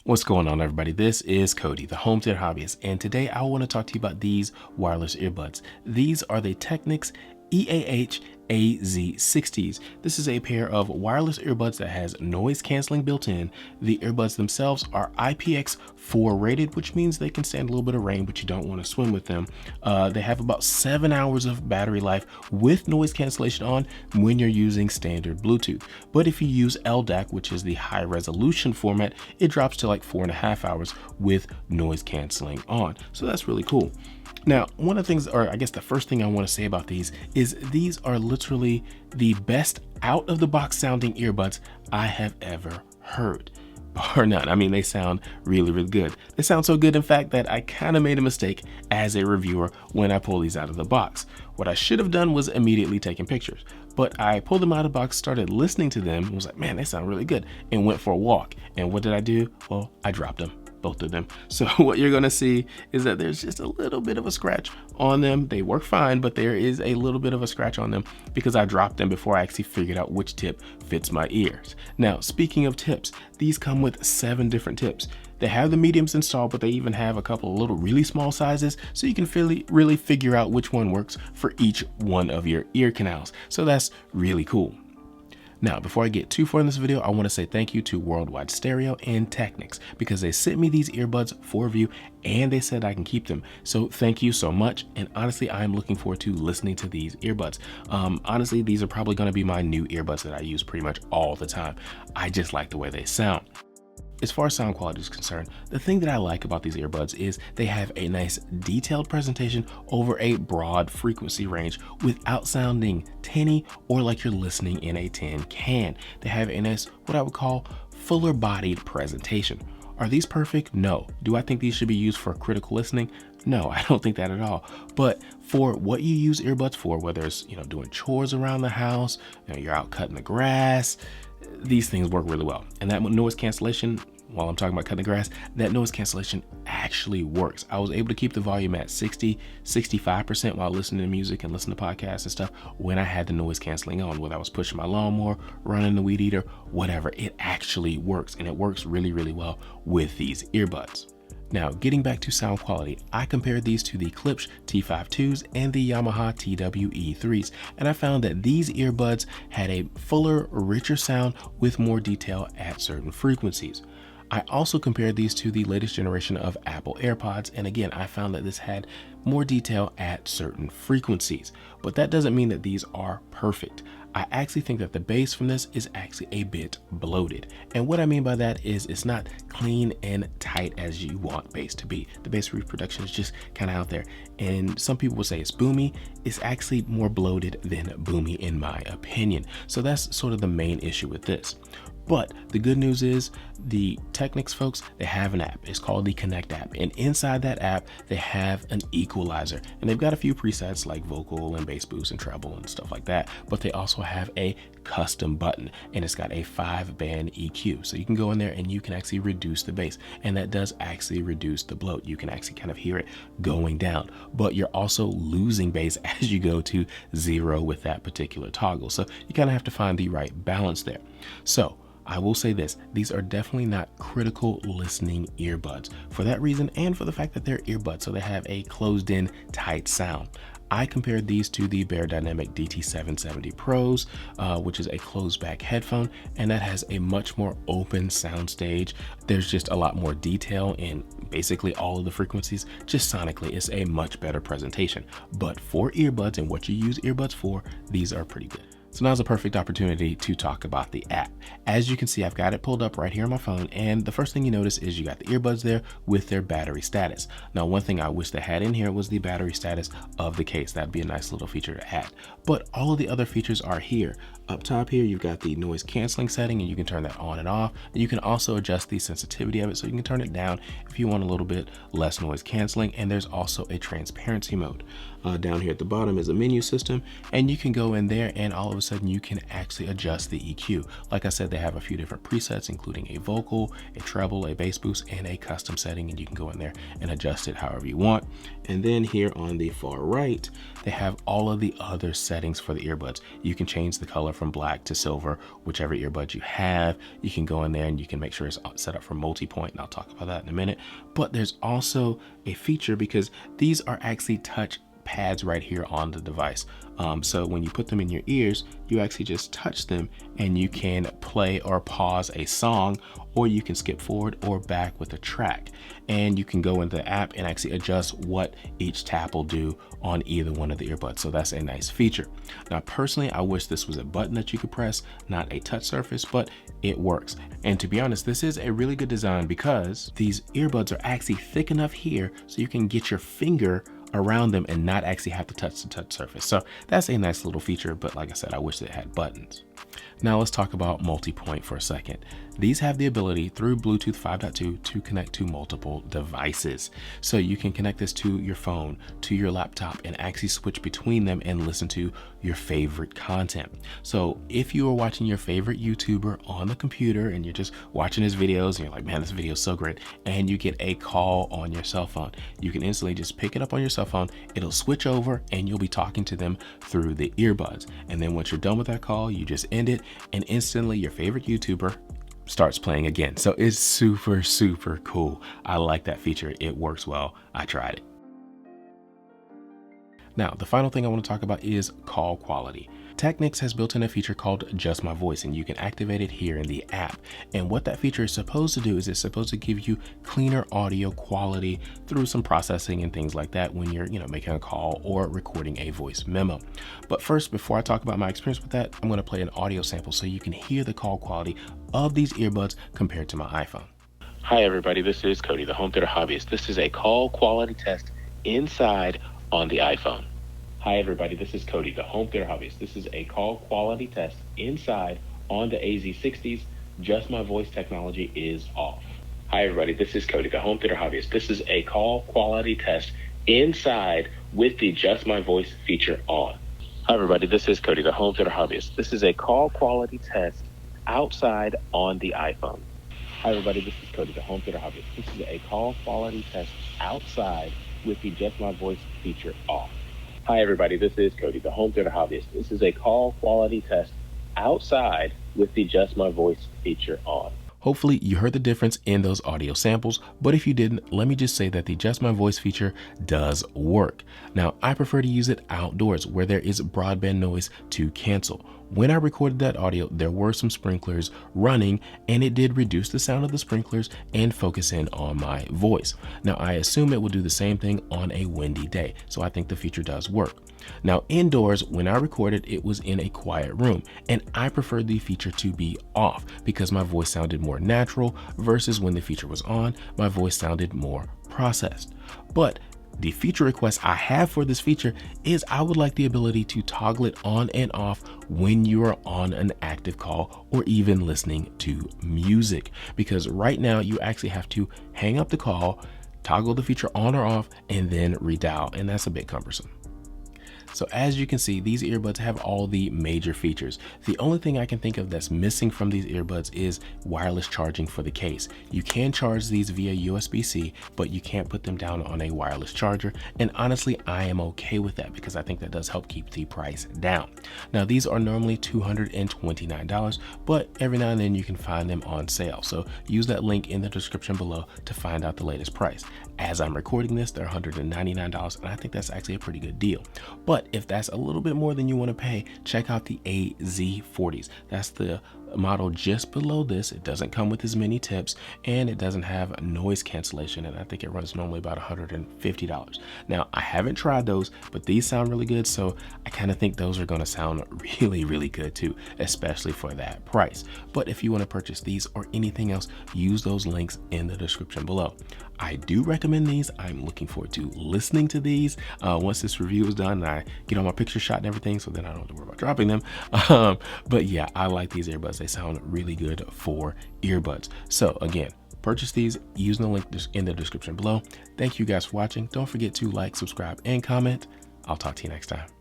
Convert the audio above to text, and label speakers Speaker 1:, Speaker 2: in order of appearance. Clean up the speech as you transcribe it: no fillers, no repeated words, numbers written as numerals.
Speaker 1: What's going on, everybody? This is Cody, the home theater hobbyist, and today I want to talk to you about these wireless earbuds. These are the Technics EAH AZ60s. This is a pair of wireless earbuds that has noise canceling built in. The earbuds themselves are IPX4 rated, which means they can stand a little bit of rain, but you don't want to swim with them. They have about 7 hours of battery life with noise cancellation on when you're using standard Bluetooth. But if you use LDAC, which is the high resolution format, it drops to like 4.5 hours with noise canceling on. So that's really cool. Now, one of the things, or I guess the first thing I want to say about these is these are literally the best out of the box sounding earbuds I have ever heard. Bar none. I mean, they sound really, really good. They sound so good, in fact, that I kind of made a mistake as a reviewer when I pulled these out of the box. What I should have done was immediately taken pictures, but I pulled them out of the box, started listening to them, and was like, man, they sound really good, and went for a walk. And what did I do? Well, I dropped them. Both of them. So what you're going to see is that there's just a little bit of a scratch on them. They work fine, but there is a little bit of a scratch on them because I dropped them before I actually figured out which tip fits my ears. Now, speaking of tips, these come with 7 different tips. They have the mediums installed, but they even have a couple of little really small sizes, so you can really figure out which one works for each one of your ear canals. So that's really cool. Now, before I get too far in this video, I want to say thank you to Worldwide Stereo and Technics because they sent me these earbuds for review and they said I can keep them. So thank you so much. And honestly, I am looking forward to listening to these earbuds. Honestly, these are probably going to be my new earbuds that I use pretty much all the time. I just like the way they sound. As far as sound quality is concerned, the thing that I like about these earbuds is they have a nice detailed presentation over a broad frequency range without sounding tinny or like you're listening in a tin can. They have a nice, what I would call, fuller bodied presentation. Are these perfect? No. Do I think these should be used for critical listening? No, I don't think that at all. But for what you use earbuds for, whether it's, doing chores around the house, you're out cutting the grass, these things work really well. And that noise cancellation, while I'm talking about cutting the grass, that noise cancellation actually works. I was able to keep the volume at 65% while listening to music and listening to podcasts and stuff when I had the noise canceling on, whether I was pushing my lawnmower, running the weed eater, whatever. It actually works, and it works really, really well with these earbuds. Now, getting back to sound quality, I compared these to the Klipsch T52s and the Yamaha TWE3s, and I found that these earbuds had a fuller, richer sound with more detail at certain frequencies. I also compared these to the latest generation of Apple AirPods, and again, I found that this had more detail at certain frequencies, but that doesn't mean that these are perfect. I actually think that the bass from this is actually a bit bloated. And what I mean by that is it's not clean and tight as you want bass to be. The bass reproduction is just kind of out there. And some people will say it's boomy. It's actually more bloated than boomy in my opinion. So that's sort of the main issue with this. But the good news is the Technics folks, they have an app. It's called the Connect app. And inside that app, they have an equalizer. And they've got a few presets like vocal and bass boost and treble and stuff like that. But they also have a custom button, and it's got a 5-band EQ. So you can go in there and you can actually reduce the bass. And that does actually reduce the bloat. You can actually kind of hear it going down. But you're also losing bass as you go to 0 with that particular toggle. So you kind of have to find the right balance there. So I will say this, these are definitely not critical listening earbuds for that reason and for the fact that they're earbuds, so they have a closed in tight sound. I compared these to the Beyerdynamic DT770 Pros, which is a closed back headphone, and that has a much more open sound stage. There's just a lot more detail in basically all of the frequencies. Just sonically, it's a much better presentation. But for earbuds and what you use earbuds for, these are pretty good. So now's a perfect opportunity to talk about the app. As you can see, I've got it pulled up right here on my phone, and the first thing you notice is you got the earbuds there with their battery status. Now, one thing I wish they had in here was the battery status of the case. That'd be a nice little feature to add. But all of the other features are here. Up top here, you've got the noise canceling setting, and you can turn that on and off. And you can also adjust the sensitivity of it, so you can turn it down if you want a little bit less noise canceling. And there's also a transparency mode. Down here at the bottom is a menu system, and you can go in there and all of a sudden you can actually adjust the EQ. Like I said, they have a few different presets, including a vocal, a treble, a bass boost, and a custom setting, and you can go in there and adjust it however you want. And then here on the far right, they have all of the other settings for the earbuds. You can change the color from black to silver, whichever earbud you have. You can go in there and you can make sure it's set up for multi-point, and I'll talk about that in a minute. But there's also a feature, because these are actually touch pads right here on the device. So when you put them in your ears, you actually just touch them and you can play or pause a song, or you can skip forward or back with a track. And you can go into the app and actually adjust what each tap will do on either one of the earbuds. So that's a nice feature. Now, personally, I wish this was a button that you could press, not a touch surface, but it works. And to be honest, this is a really good design, because these earbuds are actually thick enough here so you can get your finger around them and not actually have to touch the touch surface. So that's a nice little feature, but like I said, I wish it had buttons. Now let's talk about multi-point for a second. These have the ability through Bluetooth 5.2 to connect to multiple devices. So you can connect this to your phone, to your laptop, and actually switch between them and listen to your favorite content. So if you are watching your favorite YouTuber on the computer and you're just watching his videos and you're like, man, this video is so great, and you get a call on your cell phone, you can instantly just pick it up on your cell phone, it'll switch over, and you'll be talking to them through the earbuds. And then once you're done with that call, you just end it, and instantly your favorite YouTuber starts playing again. So it's super, super cool. I like that feature. It works well. I tried it. Now, the final thing I want to talk about is call quality. Technics has built in a feature called Just My Voice, and you can activate it here in the app. And what that feature is supposed to do is it's supposed to give you cleaner audio quality through some processing and things like that when you're, making a call or recording a voice memo. But first, before I talk about my experience with that, I'm going to play an audio sample so you can hear the call quality of these earbuds compared to my iPhone. Hi everybody, this is Cody, the home theater hobbyist. This is a call quality test inside on the iPhone. Hi everybody, this is Cody, the home theater hobbyist. This is a call quality test inside on the AZ60s. Just My Voice technology is off. Hi everybody, this is Cody, the home theater hobbyist. This is a call quality test inside with the Just My Voice feature on. Hi everybody, this is Cody, the home theater hobbyist. This is a call quality test outside on the iPhone. Hi everybody, this is Cody, the home theater hobbyist. This is a call quality test outside with the Just My Voice feature off. Hi everybody, this is Cody, the home theater hobbyist. This is a call quality test outside with the Just My Voice feature on. Hopefully you heard the difference in those audio samples, but if you didn't, let me just say that the Just My Voice feature does work. Now, I prefer to use it outdoors where there is broadband noise to cancel. When I recorded that audio, there were some sprinklers running, and it did reduce the sound of the sprinklers and focus in on my voice. Now, I assume it will do the same thing on a windy day, so I think the feature does work. Now, indoors, when I recorded, it was in a quiet room, and I preferred the feature to be off because my voice sounded more natural versus when the feature was on, my voice sounded more processed. But the feature request I have for this feature is I would like the ability to toggle it on and off when you are on an active call or even listening to music, because right now you actually have to hang up the call, toggle the feature on or off, and then redial, and that's a bit cumbersome. So as you can see, these earbuds have all the major features. The only thing I can think of that's missing from these earbuds is wireless charging for the case. You can charge these via USB-C, but you can't put them down on a wireless charger. And honestly, I am okay with that because I think that does help keep the price down. Now, these are normally $229, but every now and then you can find them on sale. So use that link in the description below to find out the latest price. As I'm recording this, they're $199, and I think that's actually a pretty good deal. But if that's a little bit more than you want to pay, check out the AZ40s. That's the model just below this. It doesn't come with as many tips, and it doesn't have noise cancellation, and I think it runs normally about $150. Now, I haven't tried those, but these sound really good, so I kind of think those are going to sound really, really good too, especially for that price. But if you want to purchase these or anything else, use those links in the description below. I do recommend these. I'm looking forward to listening to these once this review is done and I get all my picture shot and everything, so then I don't have to worry about dropping them. But yeah, I like these earbuds. They sound really good for earbuds. So again, purchase these using the link in the description below. Thank you guys for watching. Don't forget to like, subscribe, and comment. I'll talk to you next time.